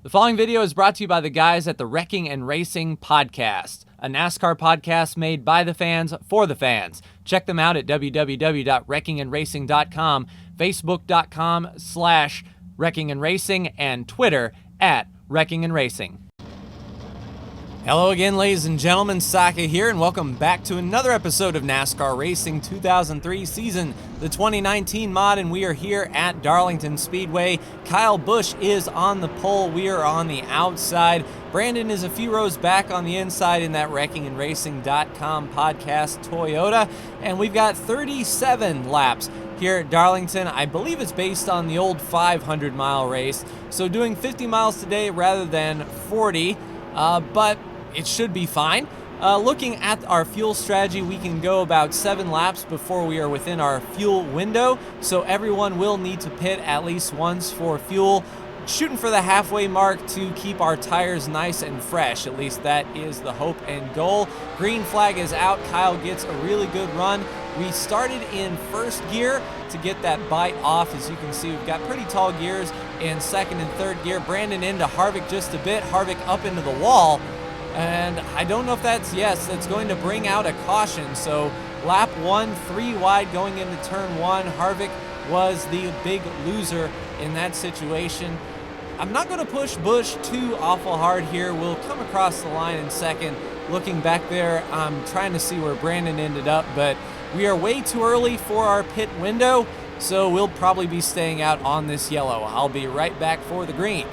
The following video is brought to you by the guys at the Wrecking and Racing Podcast, a NASCAR podcast made by the fans for the fans. Check them out at www.wreckingandracing.com, facebook.com/wreckingandracing, and Twitter at Wrecking and Racing. Hello again, ladies and gentlemen, Saka here, and welcome back to another episode of NASCAR Racing 2003 season, the 2019 mod, and we are here at Darlington Speedway. Kyle Busch is on the pole. We are on the outside. Brandon is a few rows back on the inside in that wreckingandracing.com podcast Toyota, and we've got 37 laps here at Darlington. I believe it's based on the old 500-mile race, so doing 50 miles today rather than 40, but it should be fine. Looking at our fuel strategy, we can go about 7 laps before we are within our fuel window, so everyone will need to pit at least once for fuel. Shooting for the halfway mark to keep our tires nice and fresh. At least that is the hope and goal. Green flag is out. Kyle gets a really good run. We started in first gear to get that bite off. As you can see, we've got pretty tall gears in second and third gear. Brandon into Harvick just a bit. Harvick up into the wall. And I don't know if that's going to bring out a caution. So lap 1, 3 wide going into turn 1. Harvick was the big loser in that situation. I'm not going to push Busch too awful hard here. We'll come across the line in second. Looking back there, I'm trying to see where Brandon ended up, but we are way too early for our pit window, so we'll probably be staying out on this yellow. I'll be right back for the green.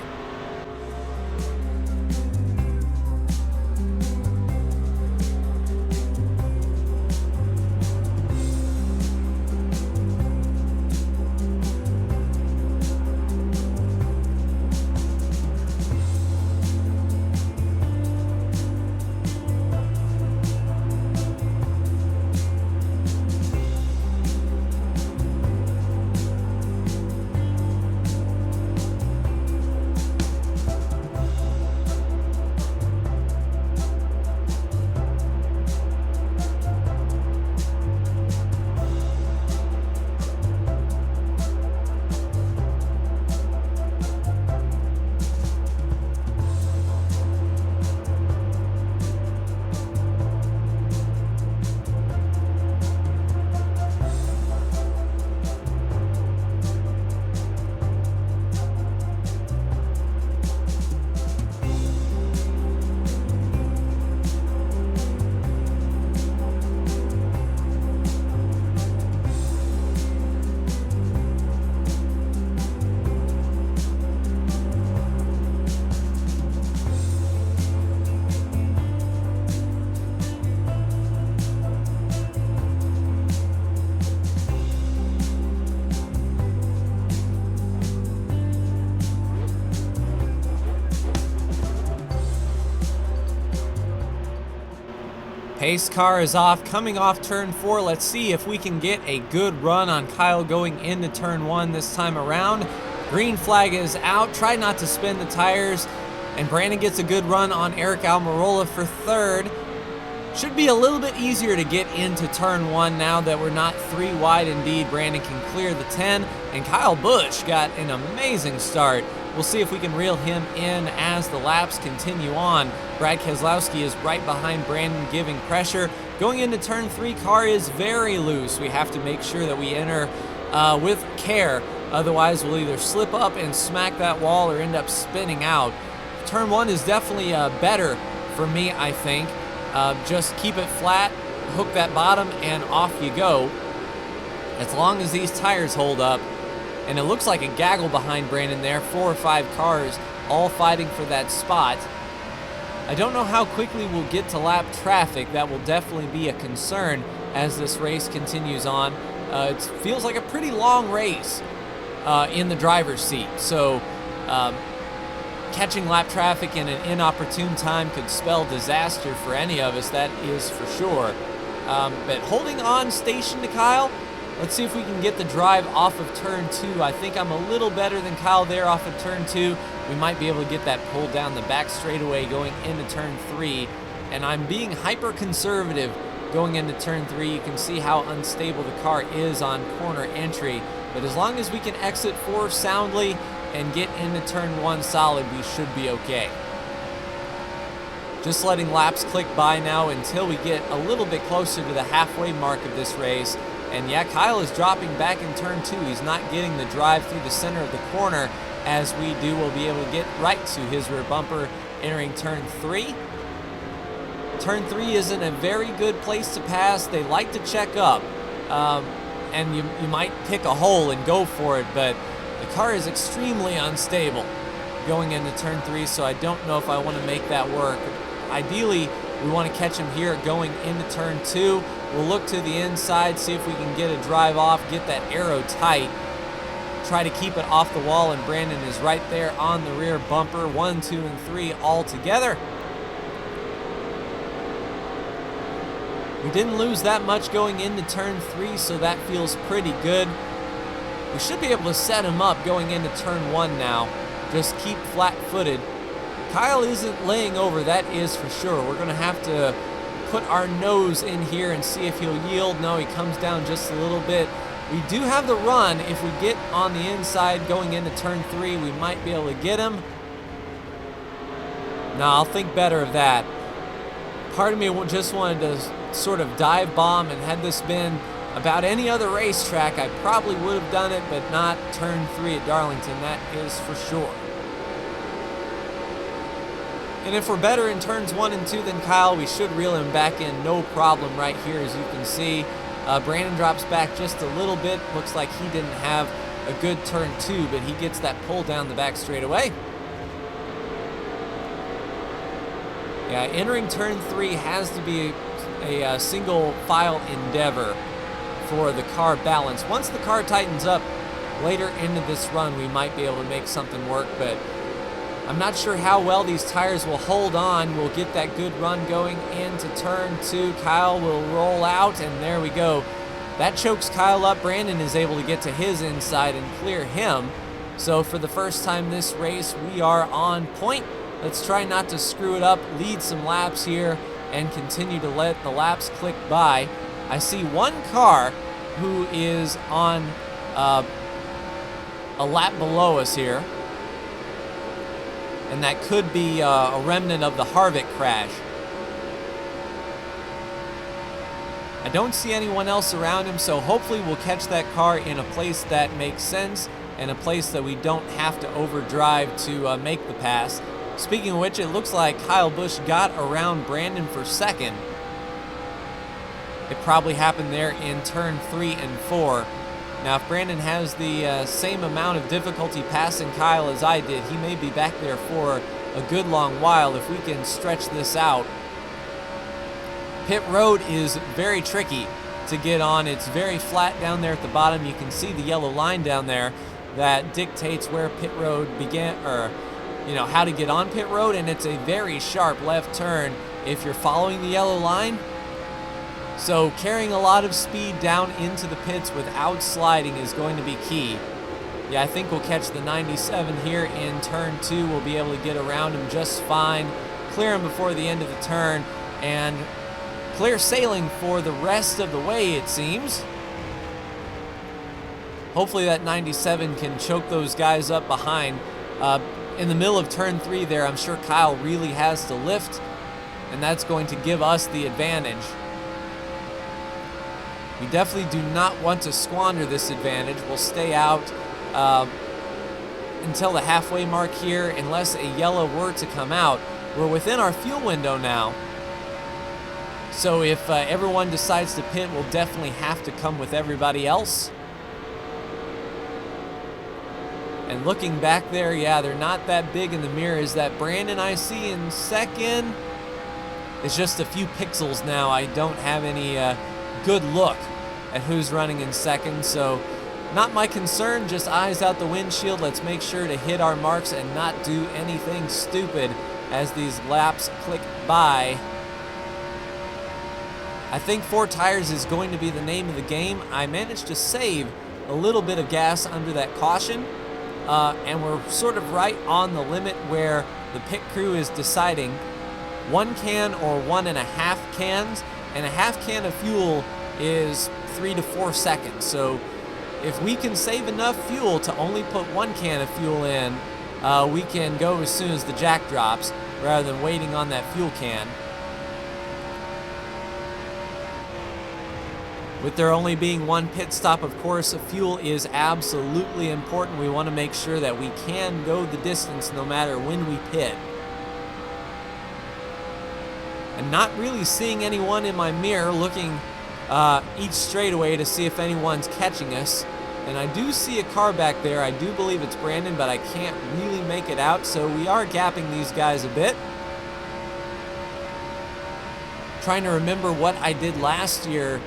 Pace car is off, coming off turn 4. Let's see if we can get a good run on Kyle going into turn 1 this time around. Green flag is out. Try not to spin the tires. And Brandon gets a good run on Eric Almirola for third. Should be a little bit easier to get into turn 1 now that we're not 3 wide indeed. Brandon can clear the 10. And Kyle Busch got an amazing start. We'll see if we can reel him in as the laps continue on. Brad Keselowski is right behind Brandon, giving pressure. Going into turn 3, car is very loose. We have to make sure that we enter with care. Otherwise, we'll either slip up and smack that wall or end up spinning out. Turn 1 is definitely better for me, I think. Just keep it flat, hook that bottom, and off you go. As long as these tires hold up. And it looks like a gaggle behind Brandon there, 4 or 5 cars all fighting for that spot. I don't know how quickly we'll get to lap traffic. That will definitely be a concern as this race continues on. It feels like a pretty long race in the driver's seat. So catching lap traffic in an inopportune time could spell disaster for any of us, that is for sure. But holding on station to Kyle. Let's see if we can get the drive off of turn 2. I think I'm a little better than Kyle there off of turn 2. We might be able to get that pulled down the back straightaway going into turn 3. And I'm being hyper conservative going into turn 3. You can see how unstable the car is on corner entry. But as long as we can exit 4 soundly, and get into turn 1 solid, we should be okay. Just letting laps click by now until we get a little bit closer to the halfway mark of this race. And yeah, Kyle is dropping back in turn 2. He's not getting the drive through the center of the corner as we do. We'll be able to get right to his rear bumper entering turn 3. Turn 3 isn't a very good place to pass. They like to check up, and you might pick a hole and go for it, but the car is extremely unstable going into turn 3, so I don't know if I want to make that work. Ideally, we want to catch him here going into turn 2. We'll look to the inside, see if we can get a drive off, get that arrow tight, try to keep it off the wall, and Brandon is right there on the rear bumper. 1, 2, and 3 all together. We didn't lose that much going into turn 3, so that feels pretty good. We should be able to set him up going into turn 1 now. Just keep flat-footed. Kyle isn't laying over, that is for sure. We're going to have to put our nose in here and see if he'll yield. No, he comes down just a little bit. We do have the run. If we get on the inside going into turn 3, we might be able to get him. No, I'll think better of that. Part of me just wanted to sort of dive bomb, and had this been about any other racetrack, I probably would have done it, but not turn 3 at Darlington, that is for sure. And if we're better in turns 1 and 2 than Kyle, we should reel him back in no problem right here, as you can see. Brandon drops back just a little bit. Looks like he didn't have a good turn 2, but he gets that pull down the back straightaway. Yeah, entering turn 3 has to be a single file endeavor for the car balance. Once the car tightens up later into this run, we might be able to make something work, but I'm not sure how well these tires will hold on. We'll get that good run going into turn 2. Kyle will roll out, and there we go. That chokes Kyle up. Brandon is able to get to his inside and clear him. So for the first time this race, we are on point. Let's try not to screw it up, lead some laps here, and continue to let the laps click by. I see one car who is on a lap below us here, and that could be a remnant of the Harvick crash. I don't see anyone else around him, so hopefully we'll catch that car in a place that makes sense and a place that we don't have to overdrive to make the pass. Speaking of which, it looks like Kyle Busch got around Brandon for second. It probably happened there in turn 3 and 4. Now, if Brandon has the same amount of difficulty passing Kyle as I did, he may be back there for a good long while if we can stretch this out. Pit road is very tricky to get on. It's very flat down there at the bottom. You can see the yellow line down there that dictates where pit road began, or how to get on pit road, and it's a very sharp left turn if you're following the yellow line. So carrying a lot of speed down into the pits without sliding is going to be key. Yeah, I think we'll catch the 97 here in turn 2. We'll be able to get around him just fine, clear him before the end of the turn, and clear sailing for the rest of the way, it seems. Hopefully that 97 can choke those guys up behind. In the middle of turn 3 there, I'm sure Kyle really has to lift, and that's going to give us the advantage. We definitely do not want to squander this advantage. We'll stay out until the halfway mark here, unless a yellow were to come out. We're within our fuel window now. So if everyone decides to pit, we'll definitely have to come with everybody else. And looking back there, yeah, they're not that big in the mirrors. That Brandon I see in second is just a few pixels now. I don't have any good look at who's running in second, so not my concern, just eyes out the windshield. Let's make sure to hit our marks and not do anything stupid as these laps click by. I think 4 tires is going to be the name of the game. I managed to save a little bit of gas under that caution, and we're sort of right on the limit where the pit crew is deciding 1 can or 1.5 cans, and a half can of fuel is 3 to 4 seconds. So if we can save enough fuel to only put one can of fuel in, we can go as soon as the jack drops rather than waiting on that fuel can. With there only being one pit stop, of course, fuel is absolutely important. We want to make sure that we can go the distance no matter when we pit. And not really seeing anyone in my mirror, looking each straightaway to see if anyone's catching us. And I do see a car back there. I do believe it's Brandon, but I can't really make it out, so we are gapping these guys a bit. Trying to remember what I did last year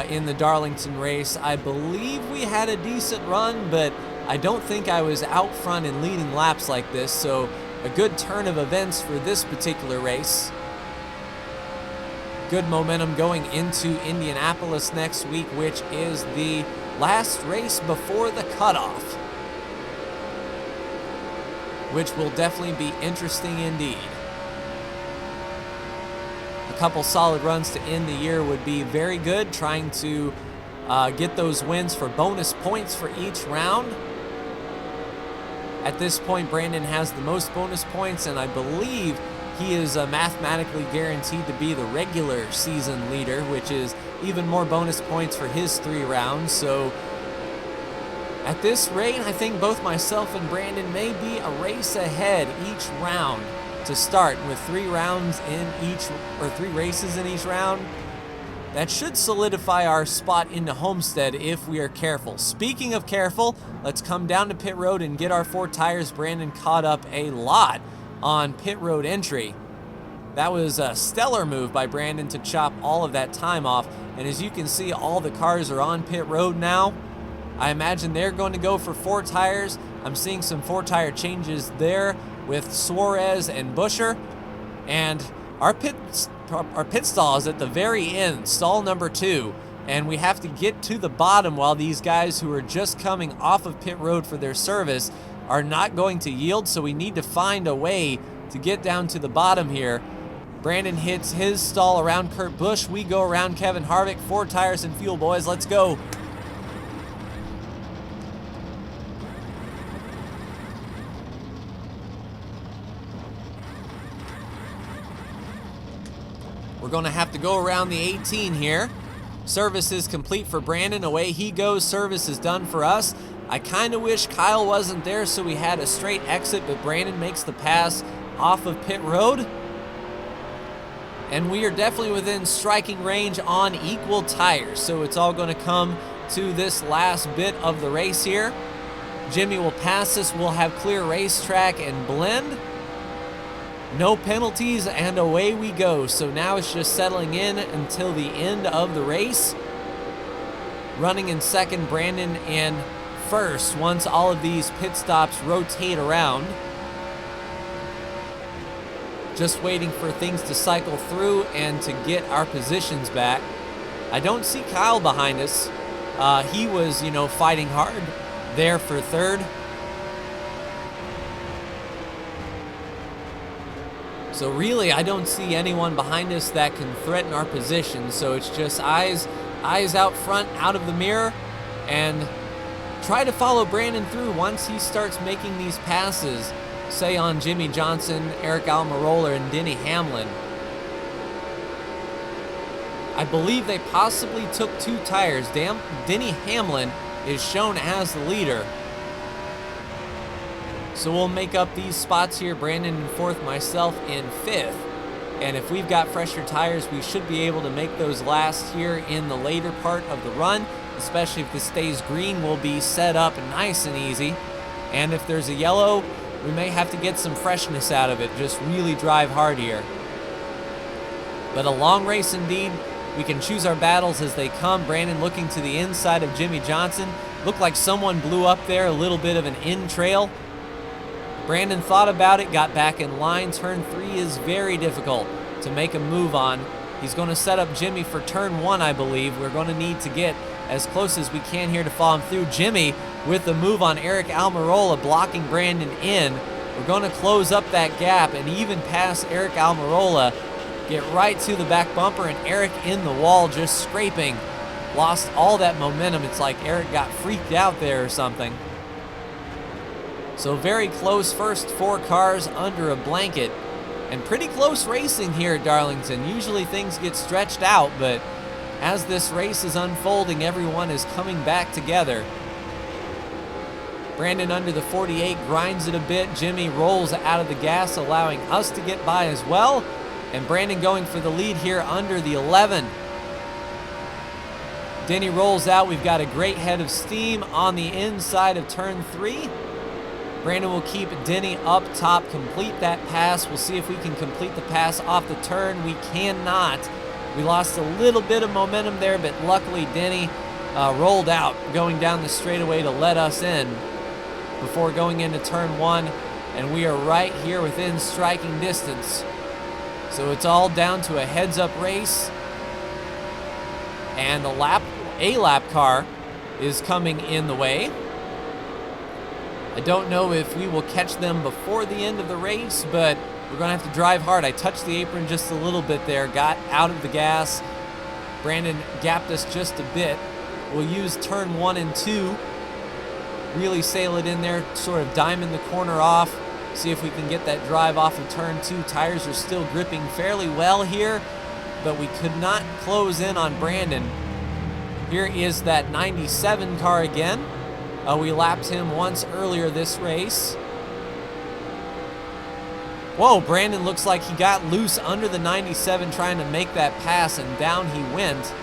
in the Darlington race. I believe we had a decent run, but I don't think I was out front and leading laps like this, so a good turn of events for this particular race. Good momentum going into Indianapolis next week, which is the last race before the cutoff, which will definitely be interesting indeed. A couple solid runs to end the year would be very good, trying to get those wins for bonus points for each round. At this point, Brandon has the most bonus points, and I believe he is mathematically guaranteed to be the regular season leader, which is even more bonus points for his 3 rounds. So at this rate, I think both myself and Brandon may be a race ahead each round to start, with 3 rounds in each, or 3 races in each round. That should solidify our spot into Homestead if we are careful. Speaking of careful, let's come down to pit road and get our 4 tires. Brandon caught up a lot on pit road entry. That was a stellar move by Brandon to chop all of that time off. And as you can see, all the cars are on pit road now. I imagine they're going to go for 4 tires. I'm seeing some 4 tire changes there with Suarez and Buscher. And our pit stall is at the very end, stall number 2. And we have to get to the bottom while these guys who are just coming off of pit road for their service are not going to yield, so we need to find a way to get down to the bottom here. Brandon hits his stall around Kurt Busch. We go around Kevin Harvick. 4 tires and fuel, boys. Let's go. We're going to have to go around the 18 here. Service is complete for Brandon. Away he goes. Service is done for us. I kind of wish Kyle wasn't there so we had a straight exit, but Brandon makes the pass off of pit road. And we are definitely within striking range on equal tires, so it's all going to come to this last bit of the race here. Jimmy will pass us. We'll have clear racetrack and blend. No penalties, and away we go. So now it's just settling in until the end of the race. Running in second, Brandon in first once all of these pit stops rotate around. Just waiting for things to cycle through and to get our positions back. I don't see Kyle behind us. He was, fighting hard there for third. So really, I don't see anyone behind us that can threaten our position. So it's just eyes out front, out of the mirror, and try to follow Brandon through once he starts making these passes, say on Jimmy Johnson, Eric Almirola, and Denny Hamlin. I believe they possibly took 2 tires. Denny Hamlin is shown as the leader. So we'll make up these spots here. Brandon in 4th, myself in 5th. And if we've got fresher tires, we should be able to make those last here in the later part of the run. Especially if this stays green, we'll be set up nice and easy. And if there's a yellow, we may have to get some freshness out of it. Just really drive hard here. But a long race indeed. We can choose our battles as they come. Brandon looking to the inside of Jimmy Johnson. Looked like someone blew up there, a little bit of an in trail. Brandon thought about it, got back in line. Turn 3 is very difficult to make a move on. He's going to set up Jimmy for turn 1, I believe. We're going to need to get as close as we can here to follow him through. Jimmy with the move on Eric Almirola, blocking Brandon in. We're going to close up that gap and even pass Eric Almirola. Get right to the back bumper, and Eric in the wall, just scraping lost all that momentum. It's like Eric got freaked out there or something. So very close first 4 cars under a blanket. And pretty close racing here at Darlington. Usually things get stretched out, but as this race is unfolding, everyone is coming back together. Brandon under the 48 grinds it a bit. Jimmy rolls out of the gas, allowing us to get by as well. And Brandon going for the lead here under the 11. Denny rolls out. We've got a great head of steam on the inside of turn 3. Brandon will keep Denny up top, complete that pass. We'll see if we can complete the pass off the turn. We cannot. We lost a little bit of momentum there, but luckily Denny rolled out going down the straightaway to let us in before going into turn 1, and we are right here within striking distance. So it's all down to a heads-up race, and a lap car is coming in the way. I don't know if we will catch them before the end of the race, but we're going to have to drive hard. I touched the apron just a little bit there, got out of the gas. Brandon gapped us just a bit. We'll use turn 1 and 2. Really sail it in there, sort of diamond the corner off. See if we can get that drive off of turn 2. Tires are still gripping fairly well here, but we could not close in on Brandon. Here is that 97 car again. We lapped him once earlier this race. Whoa, Brandon looks like he got loose under the 97 trying to make that pass, and down he went.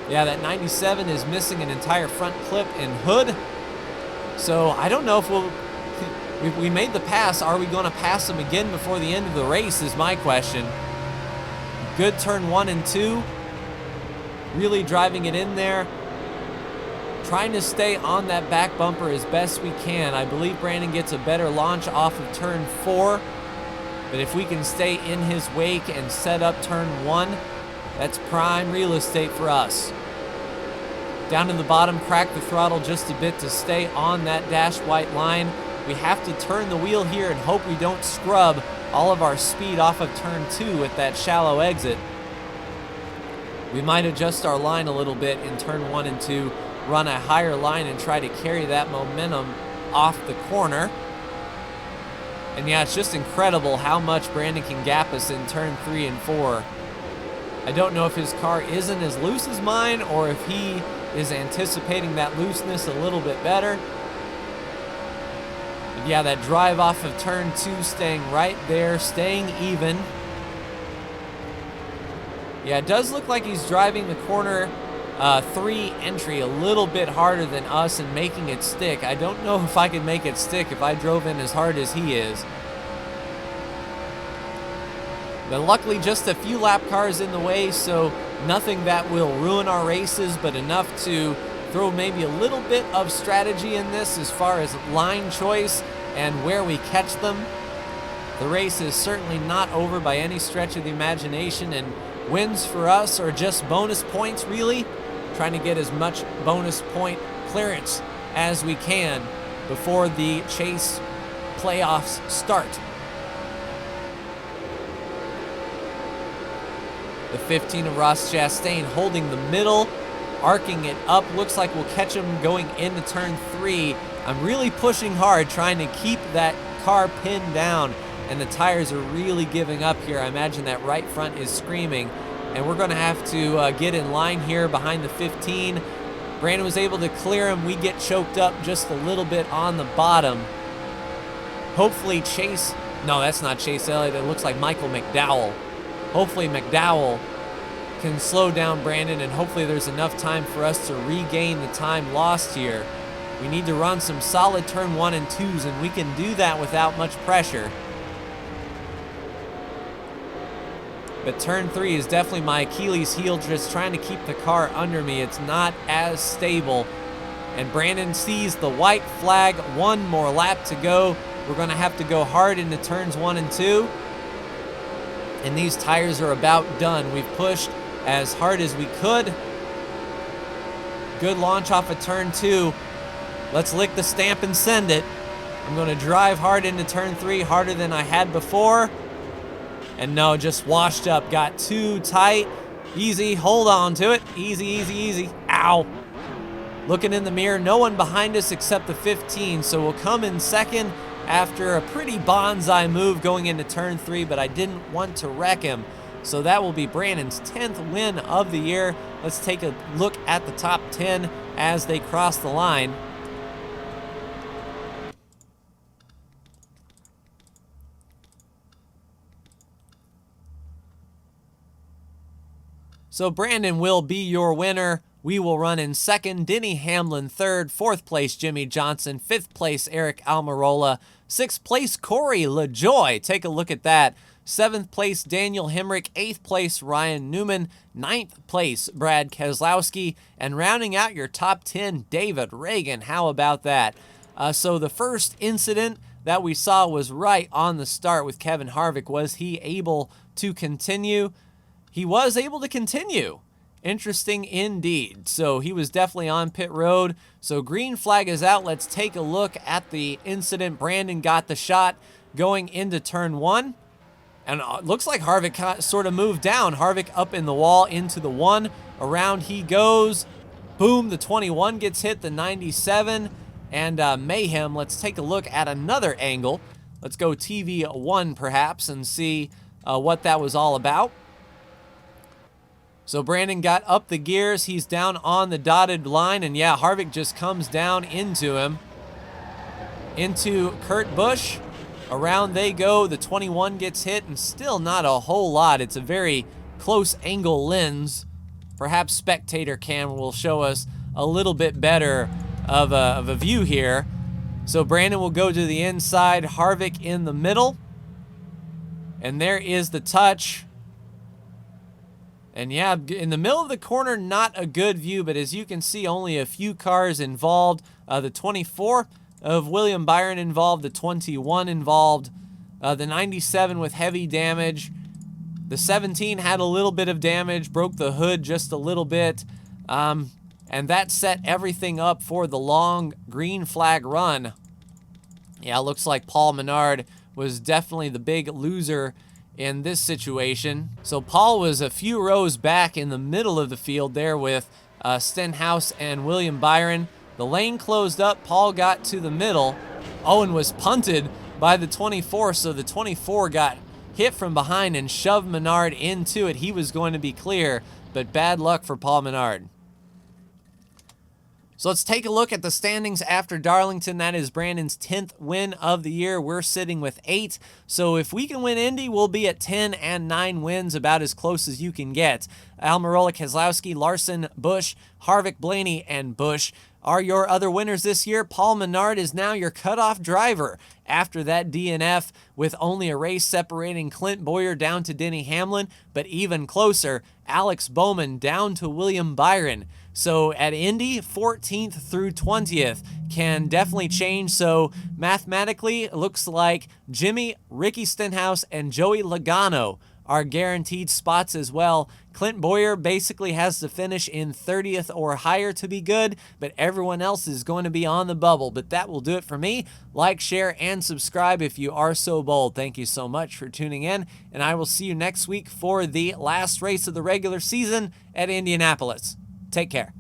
Yeah, that 97 is missing an entire front clip and hood. So I don't know if we made the pass. Are we going to pass him again before the end of the race is my question. Good turn 1 and 2. Really driving it in there. Trying to stay on that back bumper as best we can. I believe Brandon gets a better launch off of turn 4. But if we can stay in his wake and set up turn 1, that's prime real estate for us. Down to the bottom, crack the throttle just a bit to stay on that dash white line. We have to turn the wheel here and hope we don't scrub all of our speed off of turn 2 with that shallow exit. We might adjust our line a little bit in turn 1 and 2, run a higher line and try to carry that momentum off the corner. And yeah, it's just incredible how much Brandon can gap us in turn 3 and 4. I don't know if his car isn't as loose as mine or if he is anticipating that looseness a little bit better. But yeah, that drive off of turn 2, staying right there, staying even. Yeah, it does look like he's driving the corner 3 entry a little bit harder than us and making it stick. I don't know if I could make it stick if I drove in as hard as he is. But luckily just a few lap cars in the way, so nothing that will ruin our races, but enough to throw maybe a little bit of strategy in this as far as line choice and where we catch them. The race is certainly not over by any stretch of the imagination, and wins for us are just bonus points really. Trying to get as much bonus point clearance as we can before the chase playoffs start. The 15 of Ross Chastain holding the middle, arcing it up. Looks like we'll catch him going into turn 3. I'm really pushing hard, trying to keep that car pinned down, and the tires are really giving up here. I imagine that right front is screaming, and we're going to have to get in line here behind the 15. Brandon was able to clear him. We get choked up just a little bit on the bottom. Hopefully Chase, no, that's not Chase Elliott. It looks like Michael McDowell. Hopefully McDowell can slow down Brandon, and hopefully there's enough time for us to regain the time lost here. We need to run some solid turn 1 and 2s, and we can do that without much pressure. But turn 3 is definitely my Achilles heel, just trying to keep the car under me. It's not as stable. And Brandon sees the white flag. One more lap to go. We're going to have to go hard into turns 1 and 2. And these tires are about done. We've pushed as hard as we could. Good launch off of turn 2. Let's lick the stamp and send it. I'm going to drive hard into turn 3, harder than I had before. And no, just washed up, got too tight. Easy, hold on to it. Easy, easy, easy. Ow. Looking in the mirror, no one behind us except the 15, so we'll come in second after a pretty bonsai move going into turn 3, but I didn't want to wreck him. So that will be Brandon's 10th win of the year. Let's take a look at the top 10 as they cross the line. So Brandon will be your winner. We will run in second, Denny Hamlin third, fourth place, Jimmy Johnson, fifth place, Eric Almirola, sixth place, Corey LaJoy. Take a look at that. Seventh place, Daniel Hemrick, eighth place, Ryan Newman, ninth place, Brad Keselowski, and rounding out your top 10, David Reagan. How about that? So the first incident that we saw was right on the start with Kevin Harvick. Was he able to continue? He was able to continue. Interesting indeed. So he was definitely on pit road. So green flag is out. Let's take a look at the incident. Brandon got the shot going into turn 1. And it looks like Harvick sort of moved down. Harvick up in the wall into the 1. Around he goes. Boom, the 21 gets hit, the 97. And mayhem. Let's take a look at another angle. Let's go TV 1 perhaps and see what that was all about. So Brandon got up the gears. He's down on the dotted line. And yeah, Harvick just comes down into him. Into Kurt Busch. Around they go. The 21 gets hit and still not a whole lot. It's a very close angle lens. Perhaps spectator cam will show us a little bit better of a view here. So Brandon will go to the inside. Harvick in the middle. And there is the touch. And yeah, in the middle of the corner, not a good view, but as you can see, only a few cars involved. The 24 of William Byron involved, the 21 involved, the 97 with heavy damage. The 17 had a little bit of damage, broke the hood just a little bit, and that set everything up for the long green flag run. Yeah, it looks like Paul Menard was definitely the big loser in this situation. So Paul was a few rows back in the middle of the field there with Stenhouse and William Byron. The lane closed up. Paul got to the middle. Owen was punted by the 24, so the 24 got hit from behind and shoved Menard into it. He was going to be clear, but bad luck for Paul Menard. So let's take a look at the standings after Darlington. That is Brandon's 10th win of the year. We're sitting with 8. So if we can win Indy, we'll be at 10 and 9 wins, about as close as you can get. Almirola, Keselowski, Larson, Busch, Harvick, Blaney, and Busch are your other winners this year. Paul Menard is now your cutoff driver after that DNF, with only a race separating Clint Bowyer down to Denny Hamlin, but even closer, Alex Bowman down to William Byron. So at Indy, 14th through 20th can definitely change. So mathematically, it looks like Jimmy, Ricky Stenhouse, and Joey Logano are guaranteed spots as well. Clint Bowyer basically has to finish in 30th or higher to be good, but everyone else is going to be on the bubble. But that will do it for me. Like, share, and subscribe if you are so bold. Thank you so much for tuning in, and I will see you next week for the last race of the regular season at Indianapolis. Take care.